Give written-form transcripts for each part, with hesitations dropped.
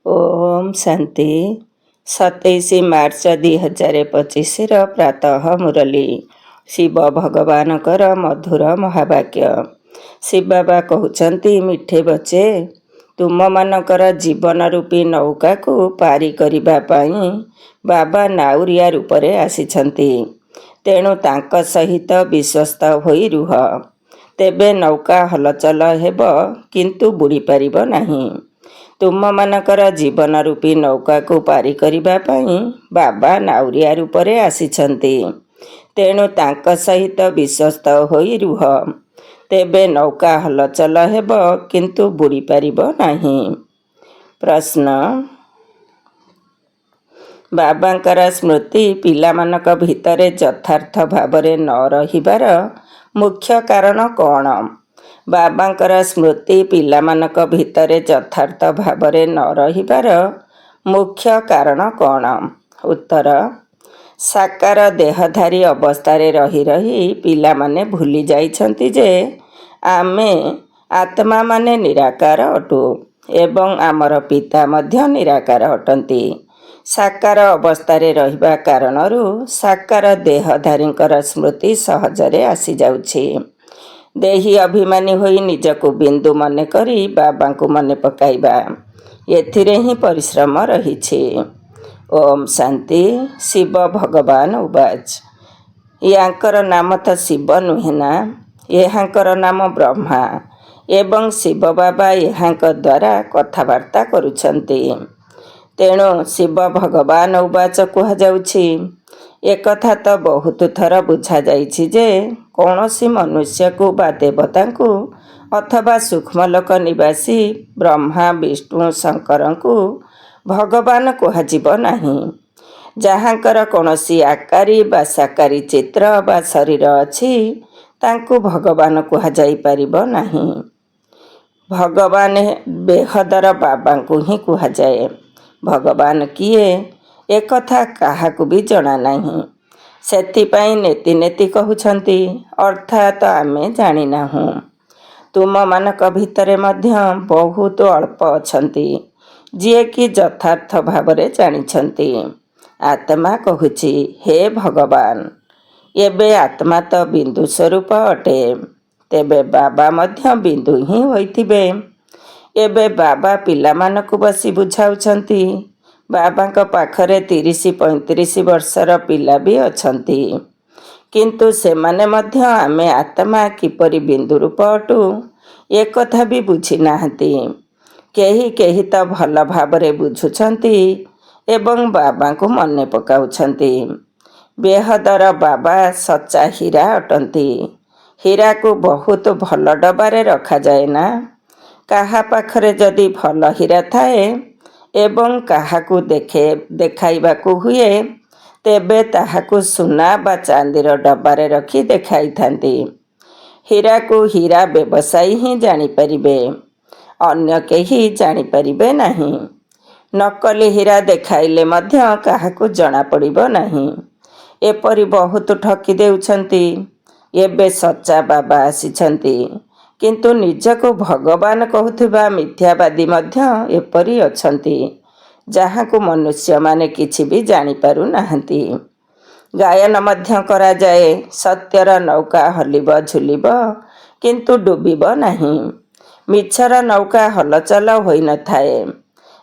ओम शांति 27 मार्च 2025 प्रातः मुरली शिव भगवान कर मधुर महावाक्य। शिव बाबा कहते मिठे बचे तुम मानकर जीवन रूपी नौका को पारी करिबा पाई बाबा नाउरिया रूपरे आसिछंती। तेणु तांक सहित विश्वस्त होई रुह, तेबे नौका हलचल हेब किंतु बुड़ी पारिब नहीं। तुम मानकर जीवन रूपी नौका को पारी करिबा पाई बाबा नाउरिया रूपरे आसिछंती। तेणु तांक सहित विश्वस्त होई रुह, तेबे नौका हलचल हेब किंतु बुड़ी पारिब नहीं। प्रश्न, बाबांकर स्मृति पिलामानक भितरे यथार्थ भावरे न रहिबार मुख्य कारण कौन? बाबांकर स्मृति पिलामानक भितरे यथार्थ भावरे न रहिबार मुख्य कारण कौन? उत्तर, साकार देहधारी अवस्थारे रही रही पिलामाने भूली जाइछंती जे आमे आत्मा माने निराकार अटु एवं आमर पिता मध्य निराकार अटंती। साकार अवस्थारे रहिबा कारणरू साकार देहधारींकर स्मृति सहजरे आसी जाउछि। देही अभिमानी होई निजको बिंदु मने करी बाबा को मने पकाइबा, एथिरे ही परिश्रम रहिछि। ओम शांति। शिव भगवान उवाच, यांकर नाम तो शिव नुहे ना, यहांकर नाम ब्रह्मा एवं शिव बाबा यहांक द्वारा कथबार्ता करुछंती। तेणु शिव भगवान उवाच कहा जाउछि। एकथा तो बहुत थर बुझा जाइछि जे कौनसी मनुष्य को बा देवता को अथवा सूक्ष्मलोक निवासी ब्रह्मा विष्णु शंकर को भगवान कहाजिब नहीं। जहाँकर कौनसी आकारी बा साकारी चित्र बा शरीर अछि तांकु भगवान कहाजाई पारिब नहीं। भगवान बेहदर बाबा को ही कहाजाए। भगवान किए एकथा काहाकु भी जଣା नहीं। सेथिपाई नेति नेति कहउछंती, अर्थात आमे जानी नाहु। तुम मानक भितरे मध्य बहुत अल्प अछंती जिए कि यथार्थ भावरे जानिछंती। आत्मा कहूछि, हे भगवान, एबे आत्मा तो बिंदु स्वरूप अटे, तेबे बाबा मध्य बिंदु ही होइथिबे। एबे बाबा पिलामानकु बसी बुझाउछंती। बाबांक पाखरे 30-35 वर्षर पिला भी अछंती, किंतु सेमाने मध्य आमे आत्मा किपरि बिंदु रूप अटु एकथा भी बुझी नाहंती। केही केही तो भल भावरे बुझुछंती एवं बाबांकु मने पकाउछंती। बेहदर बाबा सच्चा हीरा अटंती। हीरा को बहुत भल डबारे रखा जाए ना। काहा पाखरे जदि भल हीरा थाए एवं काहाकु देखाइबाकु हुए तेबे ताहाकु सुना बा चांदीर डब्बारे रखी देखाई थांती। हीरा को हीरा व्यवसायी ही जानी परिबे, अन्य केही जानी परिबे नहीं। नकली हीरा देखाइले मध्य काहाकु जଣା पड़िबो नहीं। एपरि बहुत ठकी देउछंती। एबे सच्चा बाबा आसिछंती, किंतु निजको भगवान कहूथिबा मिथ्यावादी मध्य एपरि अछंती, जहाँकु मनुष्य माने किछि भी जानी पारु नाहंती। गायन मध्य करा जाए, सत्यर नौका हलिब झुलिब किंतु डुबिब नहीं। मिछर नौका हलचल होई न थाए,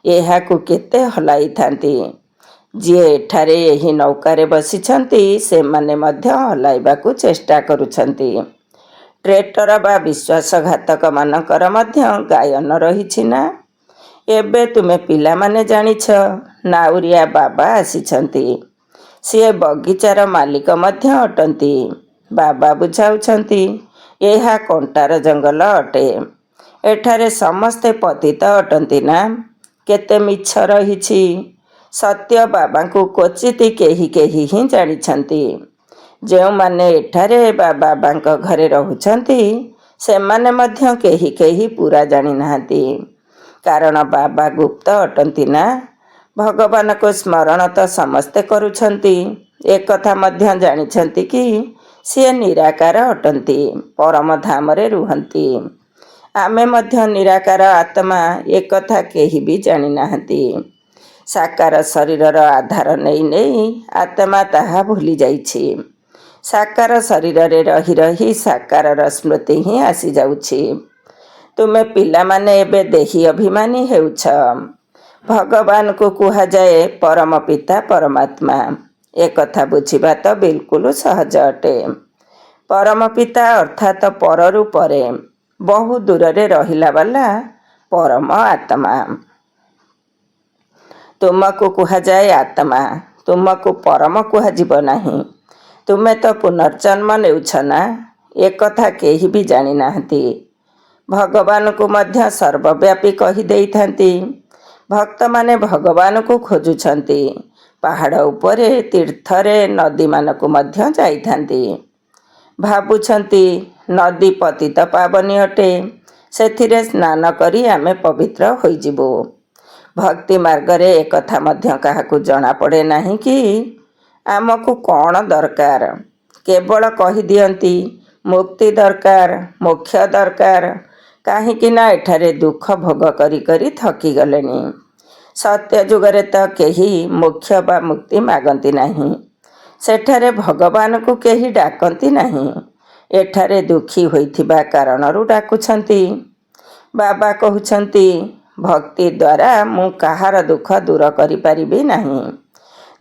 एहाकु केते हलाई थांती। जिए एठारे एही नौकारे बसिछंती सेमाने मध्य हलाइबाकु चेष्टा करुछंती। ट्रेटर बा विश्वासघातक मानकर मध्य गायन रहिछि ना। एबे तुमे पिला माने जानिछ, नाउरिया बाबा आसिछंती। सिए बगीचार मालिक मध्य अटंती। बाबा बुझाउछंती, एहा कंटार जंगल अटे, एठारे समस्ते पतित अटंती ना। केते मिछ रहिछि। सत्य बाबांकु क्वचित केही केही ही जानिछंती। जो माने एठारे बाबांक घरे रहुछंती सेमाने मध्य केही केही पूरा जानी नाहंती, कारण बाबा गुप्त अटंती ना। भगवान को स्मरण तो समस्ते करुछंती। एक कथा मध्य जानिछंती कि सिए निराकार अटंती, परम धाम रे रुहंती। ଆମେ ମଧ୍ୟ ନିରାକାର ଆତ୍ମା ଏକଥା କେହି ବି ଜାଣିନାହାନ୍ତି। ସାକାର ଶରୀରର ଆଧାର ନେଇ ନେଇ ଆତ୍ମା ତାହା ଭୁଲି ଯାଇଛି। ସାକାର ଶରୀରରେ ରହି ରହି ସାକାରର ସ୍ମୃତି ହିଁ ଆସିଯାଉଛି। ତୁମେ ପିଲାମାନେ ଏବେ ଦେହୀ ଅଭିମାନୀ ହେଉଛ। ଭଗବାନଙ୍କୁ କୁହାଯାଏ ପରମ ପିତା ପରମାତ୍ମା। ଏକଥା ବୁଝିବା ତ ବିଲକୁଲ ସହଜ ଅଟେ। ପରମ ପିତା ଅର୍ଥାତ୍ ପରରୁ ପରେ, ବହୁ ଦୂରରେ ରହିଲା ବାଲା ପରମ ଆତ୍ମା। ତୁମକୁ କୁହାଯାଏ ଆତ୍ମା, ତୁମକୁ ପରମ କୁହାଯିବ ନାହିଁ। ତୁମେ ତ ପୁନର୍ଜନ୍ମ ନେଉଛ ନା, ଏକଥା କେହି ବି ଜାଣିନାହାନ୍ତି। ଭଗବାନଙ୍କୁ ମଧ୍ୟ ସର୍ବବ୍ୟାପୀ କହିଦେଇଥାନ୍ତି। ଭକ୍ତମାନେ ଭଗବାନଙ୍କୁ ଖୋଜୁଛନ୍ତି। ପାହାଡ଼ ଉପରେ, ତୀର୍ଥରେ, ନଦୀମାନଙ୍କୁ ମଧ୍ୟ ଯାଇଥାନ୍ତି। ଭାବୁଛନ୍ତି ନଦୀ ପତିତ ପାବନୀ ଅଟେ, ସେଥିରେ ସ୍ନାନ କରି ଆମେ ପବିତ୍ର ହୋଇଯିବୁ। ଭକ୍ତି ମାର୍ଗରେ ଏକଥା ମଧ୍ୟ କାହାକୁ ଜଣାପଡ଼େ ନାହିଁ କି ଆମକୁ କ'ଣ ଦରକାର। କେବଳ କହିଦିଅନ୍ତି ମୁକ୍ତି ଦରକାର, ମୋକ୍ଷ ଦରକାର। କାହିଁକି ନା ଏଠାରେ ଦୁଃଖ ଭୋଗ କରି କରି ଥକିଗଲେଣି। ସତ୍ୟ ଯୁଗରେ ତ କେହି ମୋକ୍ଷ ବା ମୁକ୍ତି ମାଗନ୍ତି ନାହିଁ। ସେଠାରେ ଭଗବାନଙ୍କୁ କେହି ଡାକନ୍ତି ନାହିଁ। ଏଠାରେ ଦୁଃଖୀ ହୋଇଥିବା କାରଣରୁ ଡାକୁଛନ୍ତି। ବାବା କହୁଛନ୍ତି ଭକ୍ତି ଦ୍ୱାରା ମୁଁ କାହାର ଦୁଃଖ ଦୂର କରିପାରିବି ନାହିଁ।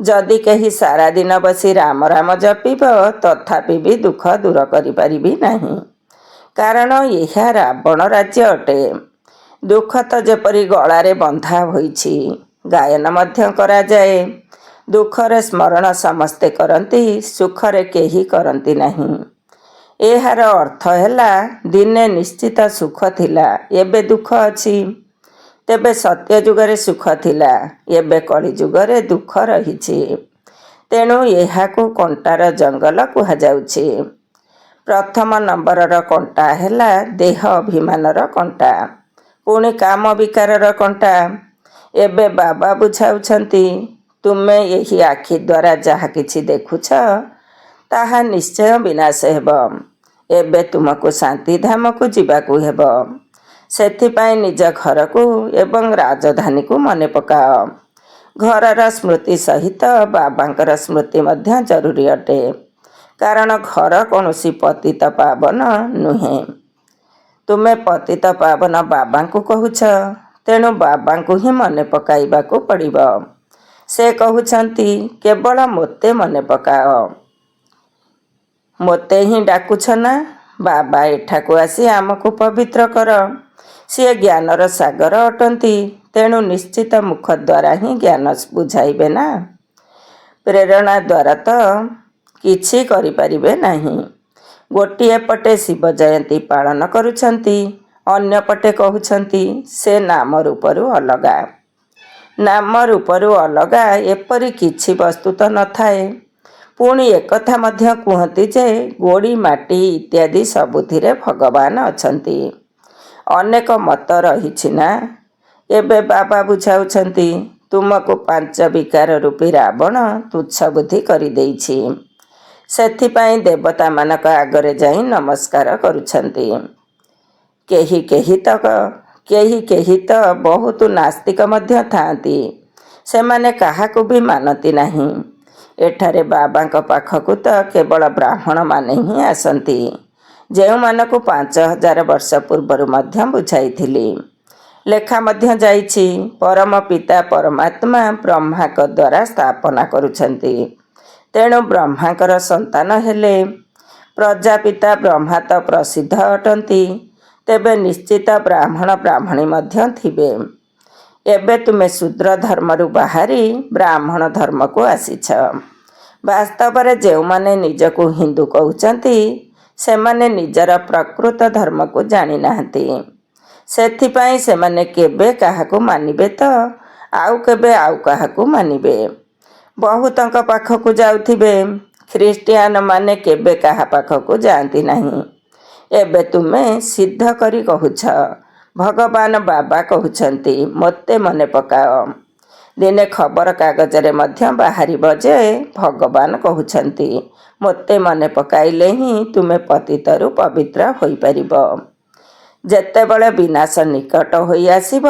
ଯଦି କେହି ସାରା ଦିନ ବସି ରାମ ରାମ ଜପିବ ତଥାପି ବି ଦୁଃଖ ଦୂର କରିପାରିବି ନାହିଁ। କାରଣ ଏହା ରାବଣ ରାଜ୍ୟ ଅଟେ। ଦୁଃଖ ତ ଯେପରି ଗଳାରେ ବନ୍ଧା ହୋଇଛି, ଗାୟନ ମଧ୍ୟ କରାଯାଏ। ଦୁଃଖରେ ସ୍ମରଣ ସମସ୍ତେ କରନ୍ତି, ସୁଖରେ କେହି କରନ୍ତି ନାହିଁ। ଏହାର ଅର୍ଥ ହେଲା ଦିନେ ନିଶ୍ଚିତ ସୁଖ ଥିଲା, ଏବେ ଦୁଃଖ ଅଛି। ତେବେ ସତ୍ୟ ଯୁଗରେ ସୁଖ ଥିଲା, ଏବେ କଳି ଯୁଗରେ ଦୁଃଖ ରହିଛି। ତେଣୁ ଏହାକୁ କଣ୍ଟାର ଜଙ୍ଗଲ କୁହାଯାଉଛି। ପ୍ରଥମ ନମ୍ବରର କଣ୍ଟା ହେଲା ଦେହ ଅଭିମାନର କଣ୍ଟା, ପୁଣି କାମ ବିକାରର କଣ୍ଟା। ଏବେ ବାବା ବୁଝାଉଛନ୍ତି ତୁମେ ଏହି ଆଖି ଦ୍ୱାରା ଯାହା କିଛି ଦେଖୁଛ ତାହା ନିଶ୍ଚୟ ବିନାଶ ହେବ। ଏବେ ତୁମକୁ ଶାନ୍ତିଧାମକୁ ଯିବାକୁ ହେବ। ସେଥିପାଇଁ ନିଜ ଘରକୁ ଏବଂ ରାଜଧାନୀକୁ ମନେ ପକାଅ। ଘରର ସ୍ମୃତି ସହିତ ବାବାଙ୍କର ସ୍ମୃତି ମଧ୍ୟ ଜରୁରୀ ଅଟେ। କାରଣ ଘର କୌଣସି ପତିତ ପାବନ ନୁହେଁ। ତୁମେ ପତିତ ପାବନ ବାବାଙ୍କୁ କହୁଛ, ତେଣୁ ବାବାଙ୍କୁ ହିଁ ମନେ ପକାଇବାକୁ ପଡ଼ିବ। ସେ କହୁଛନ୍ତି କେବଳ ମୋତେ ମନେ ପକାଅ। ମୋତେ ହିଁ ଡାକୁଛ ନା? ବାବା ଏଠାକୁ ଆସି ଆମକୁ ପବିତ୍ର କର। ସିଏ ଜ୍ଞାନର ସାଗର ଅଟନ୍ତି, ତେଣୁ ନିଶ୍ଚିତ ମୁଖ ଦ୍ୱାରା ହିଁ ଜ୍ଞାନ ବୁଝାଇବେ ନା। ପ୍ରେରଣା ଦ୍ୱାରା ତ କିଛି କରିପାରିବେ ନାହିଁ। ଗୋଟିଏ ପଟେ ଶିବ ଜୟନ୍ତୀ ପାଳନ କରୁଛନ୍ତି, ଅନ୍ୟପଟେ କହୁଛନ୍ତି ସେ ନାମ ରୂପରୁ ଅଲଗା। ନାମ ରୂପରୁ ଅଲଗା ଏପରି କିଛି ବସ୍ତୁ ତ ନଥାଏ। ପୁଣି ଏକଥା ମଧ୍ୟ କୁହନ୍ତି ଯେ ଗୋଡ଼ି ମାଟି ଇତ୍ୟାଦି ସବୁଥିରେ ଭଗବାନ ଅଛନ୍ତି। ଅନେକ ମତ ରହିଛି ନା। ଏବେ ବାବା ବୁଝାଉଛନ୍ତି ତୁମକୁ ପାଞ୍ଚ ବିକାର ରୂପୀ ରାବଣ ତୁଚ୍ଛ ବୁଦ୍ଧି କରିଦେଇଛି। ସେଥିପାଇଁ ଦେବତାମାନଙ୍କ ଆଗରେ ଯାଇ ନମସ୍କାର କରୁଛନ୍ତି। କେହି କେହି ତ ବହୁତ ନାସ୍ତିକ ମଧ୍ୟ ଥାଆନ୍ତି। ସେମାନେ କାହାକୁ ବି ମାନନ୍ତି ନାହିଁ। ଏଠାରେ ବାବାଙ୍କ ପାଖକୁ ତ କେବଳ ବ୍ରାହ୍ମଣମାନେ ହିଁ ଆସନ୍ତି, ଯେଉଁମାନଙ୍କୁ 5000 ବର୍ଷ ପୂର୍ବରୁ ମଧ୍ୟ ବୁଝାଇଥିଲି। ଲେଖା ମଧ୍ୟ ଯାଇଛି ପରମ ପିତା ପରମାତ୍ମା ବ୍ରହ୍ମାଙ୍କ ଦ୍ୱାରା ସ୍ଥାପନା କରୁଛନ୍ତି। ତେଣୁ ବ୍ରହ୍ମାଙ୍କର ସନ୍ତାନ ହେଲେ। ପ୍ରଜାପିତା ବ୍ରହ୍ମା ତ ପ୍ରସିଦ୍ଧ ଅଟନ୍ତି, ତେବେ ନିଶ୍ଚିତ ବ୍ରାହ୍ମଣ ବ୍ରାହ୍ମଣୀ ମଧ୍ୟ ଥିବେ। ଏବେ ତୁମେ ଶୂଦ୍ର ଧର୍ମରୁ ବାହାରି ବ୍ରାହ୍ମଣ ଧର୍ମକୁ ଆସିଛ। ବାସ୍ତବରେ ଯେଉଁମାନେ ନିଜକୁ ହିନ୍ଦୁ କହୁଛନ୍ତି ସେମାନେ ନିଜର ପ୍ରକୃତ ଧର୍ମକୁ ଜାଣିନାହାନ୍ତି। ସେଥିପାଇଁ ସେମାନେ କେବେ କାହାକୁ ମାନିବେ ତ ଆଉ କେବେ ଆଉ କାହାକୁ ମାନିବେ। ବହୁତଙ୍କ ପାଖକୁ ଯାଉଥିବେ, ଖ୍ରୀଷ୍ଟିଆନ ମାନେ କେବେ କାହା ପାଖକୁ ଯାଆନ୍ତି ନାହିଁ। ଏବେ ତୁମେ ସିଦ୍ଧ କରି କହୁଛ ଭଗବାନ ବାବା କହୁଛନ୍ତି ମୋତେ ମନେ ପକାଅ। ଦିନେ ଖବରକାଗଜରେ ମଧ୍ୟ ବାହାରିବ ଯେ ଭଗବାନ କହୁଛନ୍ତି ମୋତେ ମନେ ପକାଇଲେ ହିଁ ତୁମେ ପତିତରୁ ପବିତ୍ର ହୋଇପାରିବ। ଯେତେବେଳେ ବିନାଶ ନିକଟ ହୋଇ ଆସିବ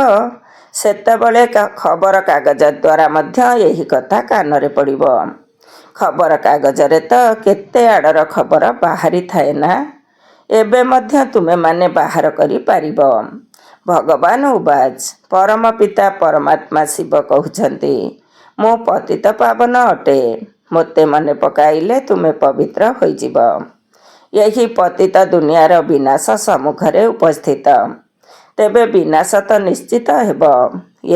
ସେତେବେଳେ ଖବରକାଗଜ ଦ୍ୱାରା ମଧ୍ୟ ଏହି କଥା କାନରେ ପଡ଼ିବ। ଖବରକାଗଜରେ ତ କେତେ ଆଡ଼ର ଖବର ବାହାରିଥାଏ ନା, ଏବେ ମଧ୍ୟ ତୁମେମାନେ ବାହାର କରିପାରିବ। ଭଗବାନ ଉବାଚ, ପରମ ପିତା ପରମାତ୍ମା ଶିବ କହୁଛନ୍ତି, ମୁଁ ପତିତ ପାବନ ଅଟେ। ମୋତେ ମନେ ପକାଇଲେ ତୁମେ ପବିତ୍ର ହୋଇଯିବ। ଏହି ପତିତ ଦୁନିଆର ବିନାଶ ସମ୍ମୁଖରେ ଉପସ୍ଥିତ। ତେବେ ବିନାଶ ତ ନିଶ୍ଚିତ ହେବ,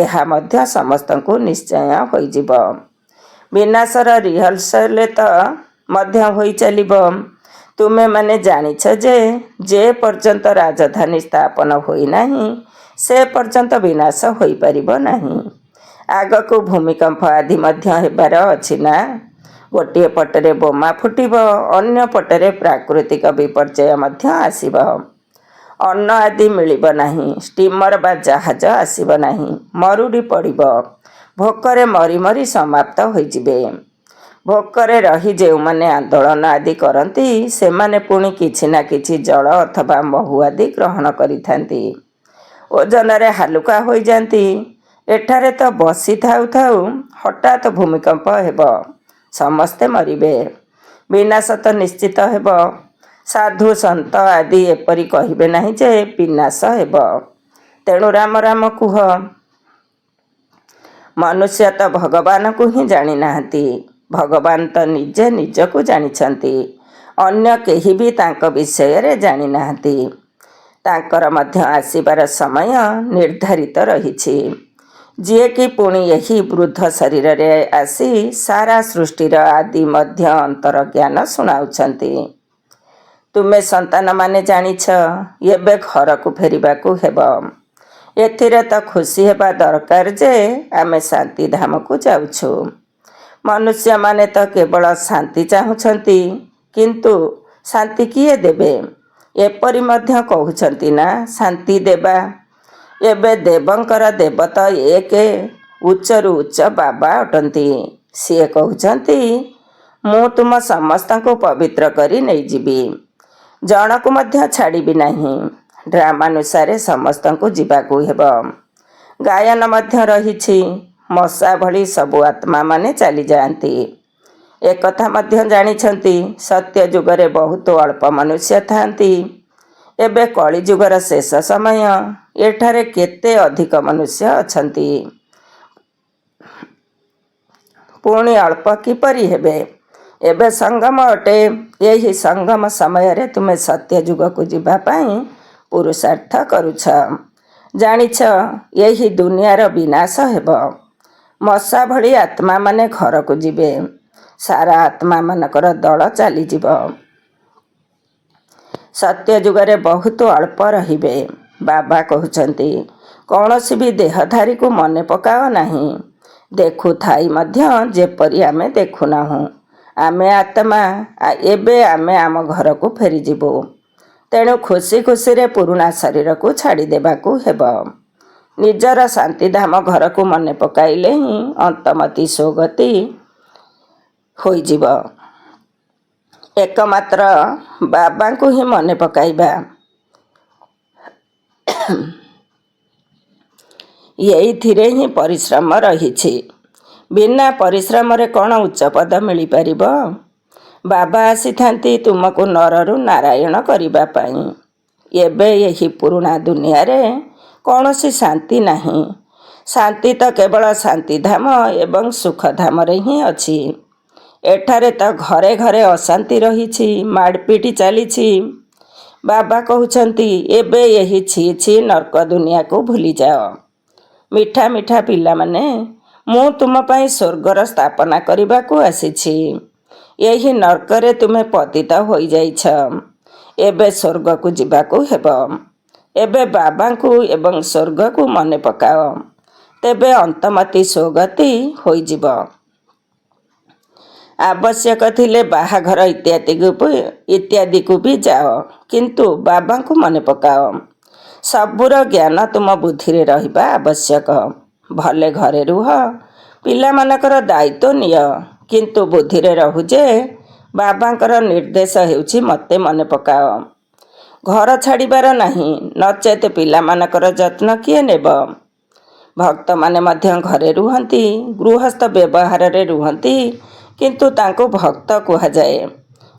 ଏହା ମଧ୍ୟ ସମସ୍ତଙ୍କୁ ନିଶ୍ଚୟ ହୋଇଯିବ। ବିନାଶର ରିହର୍ସାଲ ତ ମଧ୍ୟ ହୋଇ ଚାଲିବ। ତୁମେମାନେ ଜାଣିଛ ଯେ ପର୍ଯ୍ୟନ୍ତ ରାଜଧାନୀ ସ୍ଥାପନ ହୋଇନାହିଁ ସେ ପର୍ଯ୍ୟନ୍ତ ବିନାଶ ହୋଇପାରିବ ନାହିଁ। ଆଗକୁ ଭୂମିକମ୍ପ ଆଦି ମଧ୍ୟ ହେବାର ଅଛି ନା। ଗୋଟିଏ ପଟରେ ବୋମା ଫୁଟିବ, ଅନ୍ୟ ପଟରେ ପ୍ରାକୃତିକ ବିପର୍ଯ୍ୟୟ ମଧ୍ୟ ଆସିବ। ଅନ୍ନ ଆଦି ମିଳିବ ନାହିଁ, ଷ୍ଟିମର ବା ଜାହାଜ ଆସିବ ନାହିଁ, ମରୁଡ଼ି ପଡ଼ିବ, ଭୋକରେ ମରି ମରି ସମାପ୍ତ ହୋଇଯିବେ। ଭୋକରେ ରହି ଯେଉଁମାନେ ଆନ୍ଦୋଳନ ଆଦି କରନ୍ତି ସେମାନେ ପୁଣି କିଛି ନା କିଛି ଜଳ ଅଥବା ମହୁ ଆଦି ଗ୍ରହଣ କରିଥାନ୍ତି, ଓଜନରେ ହାଲୁକା ହୋଇଯାନ୍ତି। ଏଠାରେ ତ ବସି ଥାଉ ଥାଉ ହଠାତ୍ ଭୂମିକମ୍ପ ହେବ, ସମସ୍ତେ ମରିବେ, ବିନାଶ ତ ନିଶ୍ଚିତ ହେବ। ସାଧୁ ସନ୍ଥ ଆଦି ଏପରି କହିବେ ନାହିଁ ଯେ ବିନାଶ ହେବ, ତେଣୁ ରାମ ରାମ କୁହ। ମନୁଷ୍ୟ ତ ଭଗବାନଙ୍କୁ ହିଁ ଜାଣିନାହାନ୍ତି, ଭଗବାନ ତ ନିଜେ ନିଜକୁ ଜାଣିଛନ୍ତି, ଅନ୍ୟ କେହି ବି ତାଙ୍କ ବିଷୟରେ ଜାଣିନାହାନ୍ତି। ତାଙ୍କର ମଧ୍ୟ ଆସିବାର ସମୟ ନିର୍ଦ୍ଧାରିତ ରହିଛି, ଯିଏକି ପୁଣି ଏହି ବୃଦ୍ଧ ଶରୀରରେ ଆସି ସାରା ସୃଷ୍ଟିର ଆଦି ମଧ୍ୟ ଅନ୍ତର ଜ୍ଞାନ ଶୁଣାଉଛନ୍ତି। ତୁମେ ସନ୍ତାନମାନେ ଜାଣିଛ, ଏବେ ଘରକୁ ଫେରିବାକୁ ହେବ। ଏଥିରେ ତ ଖୁସି ହେବା ଦରକାର ଯେ ଆମେ ଶାନ୍ତିଧାମକୁ ଯାଉଛୁ। ମନୁଷ୍ୟମାନେ ତ କେବଳ ଶାନ୍ତି ଚାହୁଁଛନ୍ତି, କିନ୍ତୁ ଶାନ୍ତି କିଏ ଦେବେ? ଏପରି ମଧ୍ୟ କହୁଛନ୍ତି ନା ଶାନ୍ତି ଦେବା। ଏବେ ଦେବଙ୍କର ଦେବ ତ ଏକ ଉଚ୍ଚରୁ ଉଚ୍ଚ ବାବା ଅଟନ୍ତି। ସିଏ କହୁଛନ୍ତି, ମୁଁ ତୁମ ସମସ୍ତଙ୍କୁ ପବିତ୍ର କରି ନେଇଯିବି, ଜଣକୁ ମଧ୍ୟ ଛାଡ଼ିବି ନାହିଁ। ଡ୍ରାମାନୁସାରେ ସମସ୍ତଙ୍କୁ ଯିବାକୁ ହେବ। ଗାୟନ ମଧ୍ୟ ରହିଛି, ମଶା ଭଳି ସବୁ ଆତ୍ମାମାନେ ଚାଲିଯାଆନ୍ତି। ଏକଥା ମଧ୍ୟ ଜାଣିଛନ୍ତି, ସତ୍ୟ ଯୁଗରେ ବହୁତ ଅଳ୍ପ ମନୁଷ୍ୟ ଥାଆନ୍ତି। ଏବେ କଳିଯୁଗର ଶେଷ ସମୟ, ଏଠାରେ କେତେ ଅଧିକ ମନୁଷ୍ୟ ଅଛନ୍ତି, ପୁଣି ଅଳ୍ପ କିପରି ହେବେ? ଏବେ ସଙ୍ଗମ ଅଟେ। ଏହି ସଙ୍ଗମ ସମୟରେ ତୁମେ ସତ୍ୟ ଯୁଗକୁ ଯିବା ପାଇଁ ପୁରୁଷାର୍ଥ କରୁଛ। ଜାଣିଛ ଏହି ଦୁନିଆର ବିନାଶ ହେବ, ମଶା ଭଳି ଆତ୍ମାମାନେ ଘରକୁ ଯିବେ, ସାରା ଆତ୍ମାମାନଙ୍କର ଦଳ ଚାଲିଯିବ। ସତ୍ୟ ଯୁଗରେ ବହୁତ ଅଳ୍ପ ରହିବେ। ବାବା କହୁଛନ୍ତି, କୌଣସି ବି ଦେହଧାରୀକୁ ମନେ ପକାଅ ନାହିଁ। ଦେଖୁଥାଇ ମଧ୍ୟ ଯେପରି ଆମେ ଦେଖୁନାହୁଁ। ଆମେ ଆତ୍ମା, ଏବେ ଆମେ ଆମ ଘରକୁ ଫେରିଯିବୁ। ତେଣୁ ଖୁସି ଖୁସିରେ ପୁରୁଣା ଶରୀରକୁ ଛାଡ଼ିଦେବାକୁ ହେବ। ନିଜର ଶାନ୍ତିଧାମ ଘରକୁ ମନେ ପକାଇଲେ ହିଁ ଅନ୍ତମତି ସ୍ୱଗତି ହୋଇଯିବ। ଏକମାତ୍ର ବାବାଙ୍କୁ ହିଁ ମନେ ପକାଇବା। ଏଇଥିରେ ହିଁ ପରିଶ୍ରମ ରହିଛି। ବିନା ପରିଶ୍ରମରେ କ'ଣ ଉଚ୍ଚ ପଦ ମିଳିପାରିବ? ବାବା ଆସିଥାନ୍ତି ତୁମକୁ ନରରୁ ନାରାୟଣ କରିବା ପାଇଁ। ଏବେ ଏହି ପୁରୁଣା ଦୁନିଆରେ କୌଣସି ଶାନ୍ତି ନାହିଁ। ଶାନ୍ତି ତ କେବଳ ଶାନ୍ତିଧାମ ଏବଂ ସୁଖଧାମରେ ହିଁ ଅଛି। ଏଠାରେ ତ ଘରେ ଘରେ ଅଶାନ୍ତି ରହିଛି, ମାଡ଼ପିଟ ଚାଲିଛି। ବାବା କହୁଛନ୍ତି, ଏବେ ଏହି ଛି ଛି ନର୍କ ଦୁନିଆକୁ ଭୁଲିଯାଅ। ମିଠା ମିଠା ପିଲାମାନେ, ମୁଁ ତୁମ ପାଇଁ ସ୍ୱର୍ଗର ସ୍ଥାପନା କରିବାକୁ ଆସିଛି। ଏହି ନର୍କରେ ତୁମେ ପତିତ ହୋଇଯାଇଛ, ଏବେ ସ୍ୱର୍ଗକୁ ଯିବାକୁ ହେବ। ଏବେ ବାବାଙ୍କୁ ଏବଂ ସ୍ୱର୍ଗକୁ ମନେ ପକାଅ, ତେବେ ଅନ୍ତମତି ସ୍ୱଗତି ହୋଇଯିବ। ଆବଶ୍ୟକ ଥିଲେ ବାହାଘର ଇତ୍ୟାଦିକୁ ବି ଯାଅ, କିନ୍ତୁ ବାବାଙ୍କୁ ମନେ ପକାଅ। ସବୁର ଜ୍ଞାନ ତୁମ ବୁଦ୍ଧିରେ ରହିବା ଆବଶ୍ୟକ। ଭଲେ ଘରେ ରୁହ, ପିଲାମାନଙ୍କର ଦାୟିତ୍ୱ ନିଅ, କିନ୍ତୁ ବୁଦ୍ଧିରେ ରହୁ ଯେ ବାବାଙ୍କର ନିର୍ଦ୍ଦେଶ ହେଉଛି ମୋତେ ମନେ ପକାଅ। ଘର ଛାଡ଼ିବାର ନାହିଁ, ନଚେତ୍ ପିଲାମାନଙ୍କର ଯତ୍ନ କିଏ ନେବ? ଭକ୍ତମାନେ ମଧ୍ୟ ଘରେ ରୁହନ୍ତି, ଗୃହସ୍ଥ ବ୍ୟବହାରରେ ରୁହନ୍ତି, କିନ୍ତୁ ତାଙ୍କୁ ଭକ୍ତ କୁହାଯାଏ,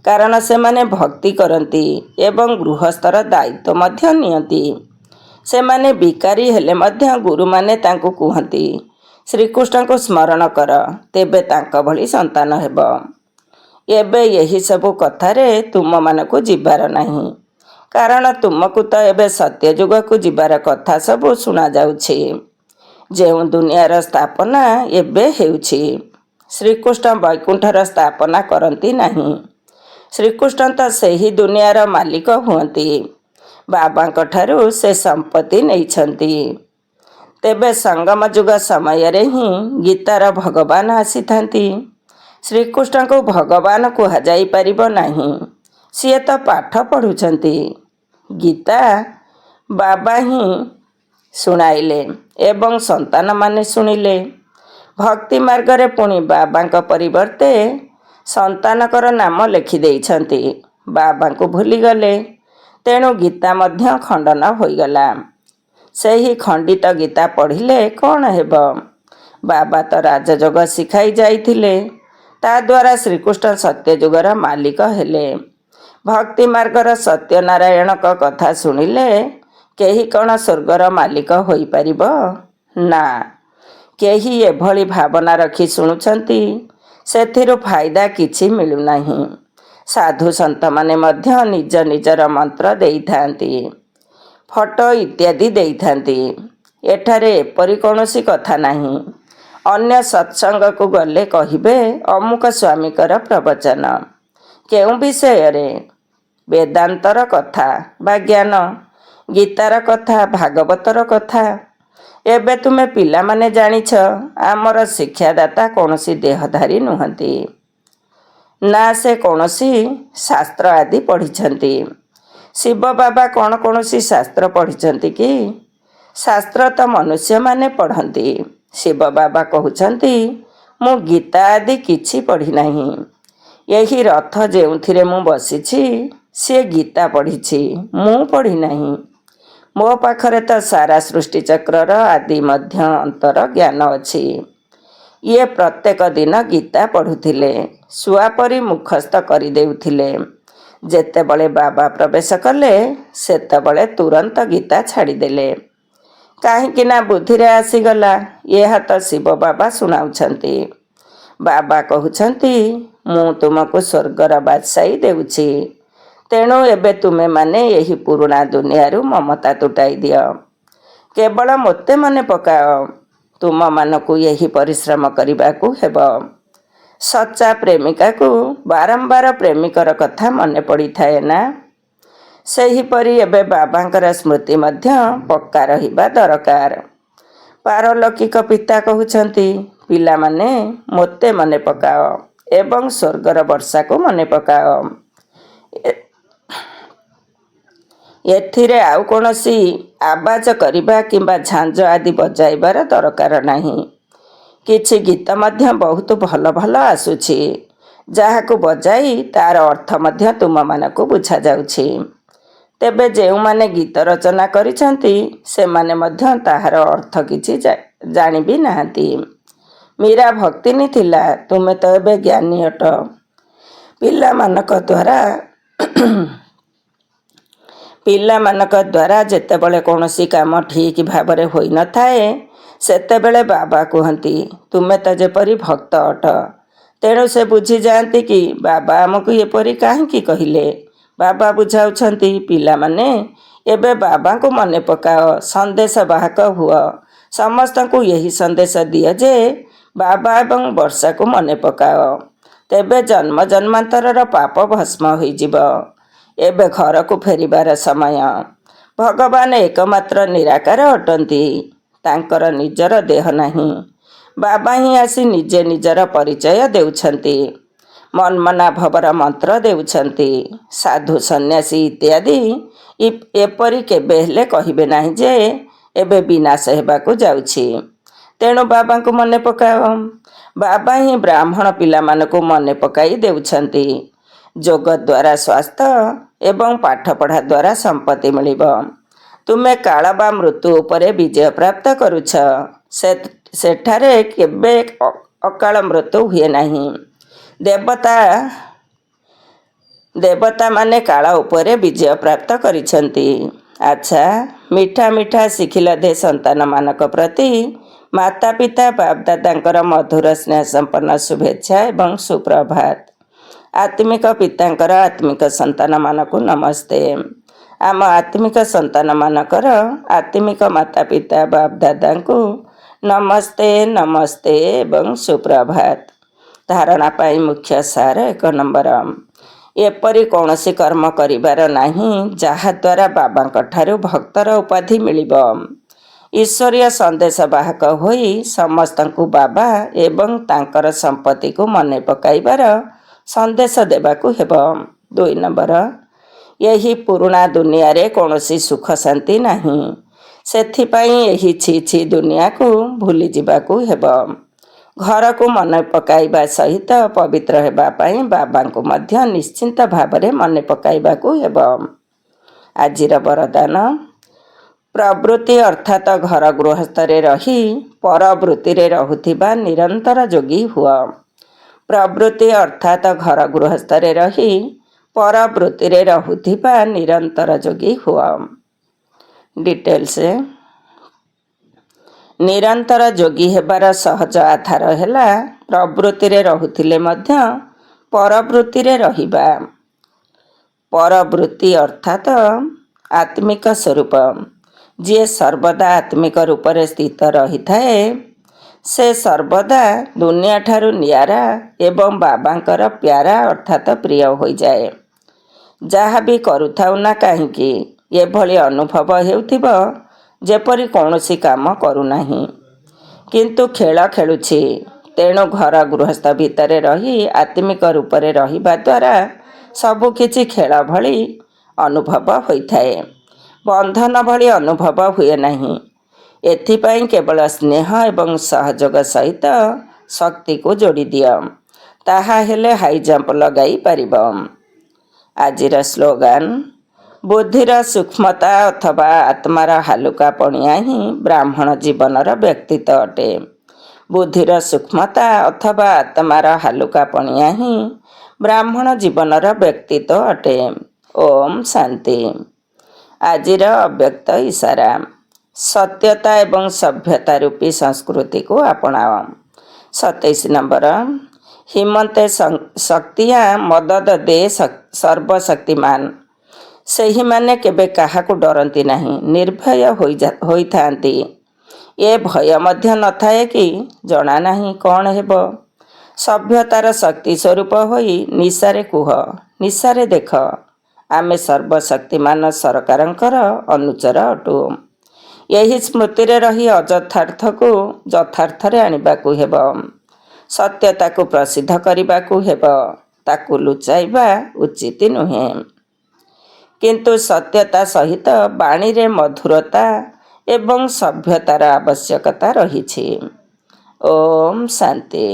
କାରଣ ସେମାନେ ଭକ୍ତି କରନ୍ତି ଏବଂ ଗୃହସ୍ଥର ଦାୟିତ୍ୱ ମଧ୍ୟ ନିଅନ୍ତି। ସେମାନେ ବିକାରୀ ହେଲେ ମଧ୍ୟ ଗୁରୁମାନେ ତାଙ୍କୁ କୁହନ୍ତି, ଶ୍ରୀକୃଷ୍ଣଙ୍କୁ ସ୍ମରଣ କର, ତେବେ ତାଙ୍କ ଭଳି ସନ୍ତାନ ହେବ। ଏବେ ଏହିସବୁ କଥାରେ ତୁମମାନଙ୍କୁ ଯିବାର ନାହିଁ, କାରଣ ତୁମକୁ ତ ଏବେ ସତ୍ୟଯୁଗକୁ ଯିବାର କଥା ସବୁ ଶୁଣାଯାଉଛି, ଯେଉଁ ଦୁନିଆର ସ୍ଥାପନା ଏବେ ହେଉଛି। ଶ୍ରୀକୃଷ୍ଣ ବୈକୁଣ୍ଠର ସ୍ଥାପନା କରନ୍ତି ନାହିଁ। ଶ୍ରୀକୃଷ୍ଣ ତ ସେହି ଦୁନିଆର ମାଲିକ ହୁଅନ୍ତି। ବାବାଙ୍କ ଠାରୁ ସେ ସମ୍ପତ୍ତି ନେଇଛନ୍ତି। ତେବେ ସଙ୍ଗମ ଯୁଗ ସମୟରେ ହିଁ ଗୀତାର ଭଗବାନ ଆସିଥାନ୍ତି। ଶ୍ରୀକୃଷ୍ଣଙ୍କୁ ଭଗବାନ କୁହାଯାଇପାରିବ ନାହିଁ, ସିଏ ତ ପାଠ ପଢ଼ୁଛନ୍ତି। ଗୀତା ବାବା ହିଁ ଶୁଣାଇଲେ ଏବଂ ସନ୍ତାନମାନେ ଶୁଣିଲେ। ଭକ୍ତି ମାର୍ଗରେ ପୁଣି ବାବାଙ୍କ ପରିବର୍ତ୍ତେ ସନ୍ତାନଙ୍କର ନାମ ଲେଖିଦେଇଛନ୍ତି। ବାବାଙ୍କୁ ଭୁଲିଗଲେ, ତେଣୁ ଗୀତା ମଧ୍ୟ ଖଣ୍ଡନ ହୋଇଗଲା। ସେହି ଖଣ୍ଡିତ ଗୀତା ପଢ଼ିଲେ କ'ଣ ହେବ? ବାବା ତ ରାଜଯୋଗ ଶିଖାଇ ଯାଇଥିଲେ, ତାଦ୍ୱାରା ଶ୍ରୀକୃଷ୍ଣ ସତ୍ୟଯୁଗର ମାଲିକ ହେଲେ। ଭକ୍ତି ମାର୍ଗର ସତ୍ୟନାରାୟଣଙ୍କ କଥା ଶୁଣିଲେ କେହି କ'ଣ ସ୍ୱର୍ଗର ମାଲିକ ହୋଇପାରିବ? ନା, କେହି ଏଭଳି ଭାବନା ରଖି ଶୁଣୁଛନ୍ତି, ସେଥିରୁ ଫାଇଦା କିଛି ମିଳୁନାହିଁ। ସାଧୁ ସନ୍ଥମାନେ ମଧ୍ୟ ନିଜ ନିଜର ମନ୍ତ୍ର ଦେଇଥାନ୍ତି, ଫଟୋ ଇତ୍ୟାଦି ଦେଇଥାନ୍ତି। ଏଠାରେ ଏପରି କୌଣସି କଥା ନାହିଁ। ଅନ୍ୟ ସତ୍ସଙ୍ଗକୁ ଗଲେ କହିବେ ଅମୁକ ସ୍ୱାମୀଙ୍କର ପ୍ରବଚନ। କେଉଁ ବିଷୟରେ? ବେଦାନ୍ତର କଥା ବା ଜ୍ଞାନ, ଗୀତାର କଥା, ଭାଗବତର କଥା। ଏବେ ତୁମେ ପିଲାମାନେ ଜାଣିଛ, ଆମର ଶିକ୍ଷାଦାତା କୌଣସି ଦେହଧାରୀ ନୁହନ୍ତି। ନା ସେ କୌଣସି ଶାସ୍ତ୍ର ଆଦି ପଢ଼ିଛନ୍ତି। ଶିବ ବାବା କ'ଣ କୌଣସି ଶାସ୍ତ୍ର ପଢ଼ିଛନ୍ତି କି? ଶାସ୍ତ୍ର ତ ମନୁଷ୍ୟମାନେ ପଢ଼ନ୍ତି। ଶିବ ବାବା କହୁଛନ୍ତି, ମୁଁ ଗୀତା ଆଦି କିଛି ପଢ଼ିନାହିଁ। ଏହି ରଥ ଯେଉଁଥିରେ ମୁଁ ବସିଛି, ସିଏ ଗୀତା ପଢ଼ିଛି, ମୁଁ ପଢ଼ିନାହିଁ। ମୋ ପାଖରେ ତ ସାରା ସୃଷ୍ଟିଚକ୍ରର ଆଦି ମଧ୍ୟ ଅନ୍ତର ଜ୍ଞାନ ଅଛି। ଇଏ ପ୍ରତ୍ୟେକ ଦିନ ଗୀତା ପଢ଼ୁଥିଲେ, ଶୁଆ ପରି ମୁଖସ୍ଥ କରିଦେଉଥିଲେ। ଯେତେବେଳେ ବାବା ପ୍ରବେଶ କଲେ, ସେତେବେଳେ ତୁରନ୍ତ ଗୀତା ଛାଡ଼ିଦେଲେ। କାହିଁକି ନା ବୁଦ୍ଧିରେ ଆସିଗଲା, ଏହା ତ ଶିବ ବାବା ଶୁଣାଉଛନ୍ତି। ବାବା କହୁଛନ୍ତି, ମୁଁ ତୁମକୁ ସ୍ୱର୍ଗର ବାଦଶାହୀ ଦେଉଛି, ତେଣୁ ଏବେ ତୁମେମାନେ ଏହି ପୁରୁଣା ଦୁନିଆରୁ ମମତା ତୁଟାଇ ଦିଅ, କେବଳ ମୋତେ ମନେ ପକାଅ। ତୁମମାନଙ୍କୁ ଏହି ପରିଶ୍ରମ କରିବାକୁ ହେବ। ସଚ୍ଚା ପ୍ରେମିକାକୁ ବାରମ୍ବାର ପ୍ରେମିକର କଥା ମନେ ପଡ଼ିଥାଏ ନା? ସେହିପରି ଏବେ ବାବାଙ୍କର ସ୍ମୃତି ମଧ୍ୟ ପକ୍କା ରହିବା ଦରକାର। ପାରଲୌକିକ ପିତା କହୁଛନ୍ତି, ପିଲାମାନେ ମୋତେ ମନେ ପକାଅ ଏବଂ ସ୍ୱର୍ଗର ବର୍ଷାକୁ ମନେ ପକାଅ। ଏଥିରେ ଆଉ କୌଣସି ଆବାଜ କରିବା କିମ୍ବା ଝାଞ୍ଜ ଆଦି ବଜାଇବାର ଦରକାର ନାହିଁ। କିଛି ଗୀତ ମଧ୍ୟ ବହୁତ ଭଲ ଭଲ ଆସୁଛି, ଯାହାକୁ ବଜାଇ ତାର ଅର୍ଥ ମଧ୍ୟ ତୁମମାନଙ୍କୁ ବୁଝାଯାଉଛି। ତେବେ ଯେଉଁମାନେ ଗୀତ ରଚନା କରିଛନ୍ତି, ସେମାନେ ମଧ୍ୟ ତାହାର ଅର୍ଥ କିଛି ଜାଣିବି ନାହାନ୍ତି। ମୀରା ଭକ୍ତିନୀ ଥିଲା, ତୁମେ ତ ଏବେ ଜ୍ଞାନୀ ଅଟ। ପିଲାମାନଙ୍କ ଦ୍ୱାରା ଯେତେବେଳେ କୌଣସି କାମ ଠିକ୍ ଭାବରେ ହୋଇନଥାଏ, ସେତେବେଳେ ବାବା କୁହନ୍ତି, ତୁମେ ତ ଯେପରି ଭକ୍ତ ଅଟ। ତେଣୁ ସେ ବୁଝିଯାଆନ୍ତି କି ବାବା ଆମକୁ ଏପରି କାହିଁକି କହିଲେ। ବାବା ବୁଝାଉଛନ୍ତି, ପିଲାମାନେ ଏବେ ବାବାଙ୍କୁ ମନେ ପକାଅ, ସନ୍ଦେଶ ବାହକ ହୁଅ। ସମସ୍ତଙ୍କୁ ଏହି ସନ୍ଦେଶ ଦିଅ ଯେ ବାବା ଏବଂ ବର୍ଷାକୁ ମନେ ପକାଅ, ତେବେ ଜନ୍ମ ଜନ୍ମାନ୍ତରର ପାପ ଭସ୍ମ ହୋଇଯିବ। ଏବେ ଘରକୁ ଫେରିବାର ସମୟ। ଭଗବାନ ଏକମାତ୍ର ନିରାକାର ଅଟନ୍ତି, ତାଙ୍କର ନିଜର ଦେହ ନାହିଁ। ବାବା ହିଁ ଆସି ନିଜେ ନିଜର ପରିଚୟ ଦେଉଛନ୍ତି, ମନ୍ମନାଭବର ମନ୍ତ୍ର ଦେଉଛନ୍ତି। ସାଧୁ ସନ୍ନ୍ୟାସୀ ଇତ୍ୟାଦି ଏପରି କେବେ ହେଲେ କହିବେ ନାହିଁ ଯେ ଏବେ ବିନାଶ ହେବାକୁ ଯାଉଛି, ତେଣୁ ବାବାଙ୍କୁ ମନେ ପକାଅ। ବାବା ହିଁ ବ୍ରାହ୍ମଣ ପିଲାମାନଙ୍କୁ ମନେ ପକାଇ ଦେଉଛନ୍ତି। ଯୋଗ ଦ୍ୱାରା ସ୍ୱାସ୍ଥ୍ୟ, ଏବଂ ପାଠପଢ଼ା ଦ୍ୱାରା ସମ୍ପତ୍ତି ମିଳିବ। ତୁମେ କାଳ ବା ମୃତ୍ୟୁ ଉପରେ ବିଜୟ ପ୍ରାପ୍ତ କରୁଛ। ସେଠାରେ କେବେ ଅକାଳ ମୃତ୍ୟୁ ହୁଏ ନାହିଁ। ଦେବତାମାନେ କାଳ ଉପରେ ବିଜୟ ପ୍ରାପ୍ତ କରିଛନ୍ତି। ଆଚ୍ଛା, ମିଠା ମିଠା ଶିଖିଲ ଦେ ସନ୍ତାନମାନଙ୍କ ପ୍ରତି ମାତା ପିତା ବାପଦାଦାଙ୍କର ମଧୁର ସ୍ନେହ ସମ୍ପନ୍ନ ଶୁଭେଚ୍ଛା ଏବଂ ସୁପ୍ରଭାତ। ଆତ୍ମିକ ପିତାଙ୍କର ଆତ୍ମିକ ସନ୍ତାନମାନଙ୍କୁ ନମସ୍ତେ। ଆମ ଆତ୍ମିକ ସନ୍ତାନମାନଙ୍କର ଆତ୍ମିକ ମାତା ପିତା ବାପଦାଦାଙ୍କୁ ନମସ୍ତେ ନମସ୍ତେ ଏବଂ ସୁପ୍ରଭାତ। ଧାରଣା ପାଇଁ ମୁଖ୍ୟ ସାର 1 ନମ୍ବର। ଏପରି କୌଣସି କର୍ମ କରିବାର ନାହିଁ ଯାହାଦ୍ୱାରା ବାବାଙ୍କ ଠାରୁ ଭକ୍ତର ଉପାଧି ମିଳିବ। ଈଶ୍ୱରୀୟ ସନ୍ଦେଶ ବାହକ ହୋଇ ସମସ୍ତଙ୍କୁ ବାବା ଏବଂ ତାଙ୍କର ସମ୍ପତ୍ତିକୁ ମନେ ପକାଇବାର ସନ୍ଦେଶ ଦେବାକୁ ହେବ। 2 ନମ୍ବର। ଏହି ପୁରୁଣା ଦୁନିଆରେ କୌଣସି ସୁଖ ଶାନ୍ତି ନାହିଁ। ସେଥିପାଇଁ ଏହି ଛି ଛି ଦୁନିଆକୁ ଭୁଲିଯିବାକୁ ହେବ। ଘରକୁ ମନେ ପକାଇବା ସହିତ ପବିତ୍ର ହେବା ପାଇଁ ବାବାଙ୍କୁ ମଧ୍ୟ ନିଶ୍ଚିନ୍ତ ଭାବରେ ମନେ ପକାଇବାକୁ ହେବ। ଆଜିର ବରଦାନ। ପ୍ରବୃତ୍ତି ଅର୍ଥାତ୍ ଘର ଗୃହସ୍ଥରେ ରହି ପରବୃତ୍ତିରେ ରହୁଥିବା ନିରନ୍ତର ଯୋଗୀ ହୁଅ। ପ୍ରବୃତ୍ତି ଅର୍ଥାତ୍ ଘର ଗୃହସ୍ଥରେ ରହି ପରବୃତ୍ତିରେ ରହୁଥିବା ନିରନ୍ତର ଯୋଗୀ ହୁଅ। ଡିଟେଲ୍ସ। ନିରନ୍ତର ଯୋଗୀ ହେବାର ସହଜ ଆଧାର ହେଲା ପ୍ରବୃତ୍ତିରେ ରହୁଥିଲେ ମଧ୍ୟ ପରବୃତ୍ତିରେ ରହିବା। ପରବୃତ୍ତି ଅର୍ଥାତ୍ ଆତ୍ମିକ ସ୍ୱରୂପ। ଯିଏ ସର୍ବଦା ଆତ୍ମିକ ରୂପରେ ସ୍ଥିତ ରହିଥାଏ ସେ ସର୍ବଦା ଦୁନିଆଠାରୁ ନିଆରା ଏବଂ ବାବାଙ୍କର ପ୍ୟାରା ଅର୍ଥାତ୍ ପ୍ରିୟ ହୋଇଯାଏ। ଯାହା ବି କରୁଥାଉ ନା କାହିଁକି ଏଭଳି ଅନୁଭବ ହେଉଥିବ ଯେପରି କୌଣସି କାମ କରୁନାହିଁ କିନ୍ତୁ ଖେଳ ଖେଳୁଛି। ତେଣୁ ଘର ଗୃହସ୍ଥ ଭିତରେ ରହି ଆତ୍ମିକ ରୂପରେ ରହିବା ଦ୍ୱାରା ସବୁକିଛି ଖେଳ ଭଳି ଅନୁଭବ ହୋଇଥାଏ। ବନ୍ଧନ ଭଳି ଅନୁଭବ ହୁଏ ନାହିଁ। ଏଥିପାଇଁ କେବଳ ସ୍ନେହ ଏବଂ ସହଯୋଗ ସହିତ ଶକ୍ତିକୁ ଯୋଡ଼ି ଦିଅ। ତାହା ହେଲେ ହାଇ ଜମ୍ପ ଲଗାଇ ପାରିବ। ଆଜିର ସ୍ଲୋଗାନ। ବୁଦ୍ଧିର ସୂକ୍ଷ୍ମତା ଅଥବା ଆତ୍ମାର ହାଲୁକା ପଣିଆ ହିଁ ବ୍ରାହ୍ମଣ ଜୀବନର ବ୍ୟକ୍ତିତ୍ୱ ଅଟେ। ବୁଦ୍ଧିର ସୂକ୍ଷ୍ମତା ଅଥବା ଆତ୍ମାର ହାଲୁକା ପଣିଆ ହିଁ ବ୍ରାହ୍ମଣ ଜୀବନର ବ୍ୟକ୍ତିତ୍ୱ ଅଟେ। ଓମ୍ ଶାନ୍ତି। ଆଜିର ଅବ୍ୟକ୍ତ ଇସାରା। ସତ୍ୟତା ଏବଂ ସଭ୍ୟତା ରୂପୀ ସଂସ୍କୃତିକୁ ଆପଣାଅ। 27 ନମ୍ବର। ହିମନ୍ତେ ଶକ୍ତିଆ ମଦଦ ଦେ ସର୍ବଶକ୍ତିମାନ। ସେହିମାନେ କେବେ କାହାକୁ ଡରନ୍ତି ନାହିଁ, ନିର୍ଭୟ ହୋଇଥାନ୍ତି। ଏ ଭୟ ମଧ୍ୟ ନଥାଏ କି ଜଣା ନାହିଁ କ'ଣ ହେବ। ସଭ୍ୟତାର ଶକ୍ତି ସ୍ୱରୂପ ହୋଇ ନିଶାରେ କୁହ, ନିଶାରେ ଦେଖ, ଆମେ ସର୍ବଶକ୍ତିମାନ ସରକାରଙ୍କର ଅନୁଚର ଅଟୁ। ଏହି ସ୍ମୃତିରେ ରହି ଅଯଥାର୍ଥକୁ ଯଥାର୍ଥରେ ଆଣିବାକୁ ହେବ। ସତ୍ୟତାକୁ ପ୍ରସିଦ୍ଧ କରିବାକୁ ହେବ। ତାକୁ ଲୁଚାଇବା ଉଚିତ ନୁହେଁ। କିନ୍ତୁ ସତ୍ୟତା ସହିତ ବାଣୀରେ ମଧୁରତା ଏବଂ ସଭ୍ୟତାର ଆବଶ୍ୟକତା ରହିଛି। ଓମ୍ ଶାନ୍ତି।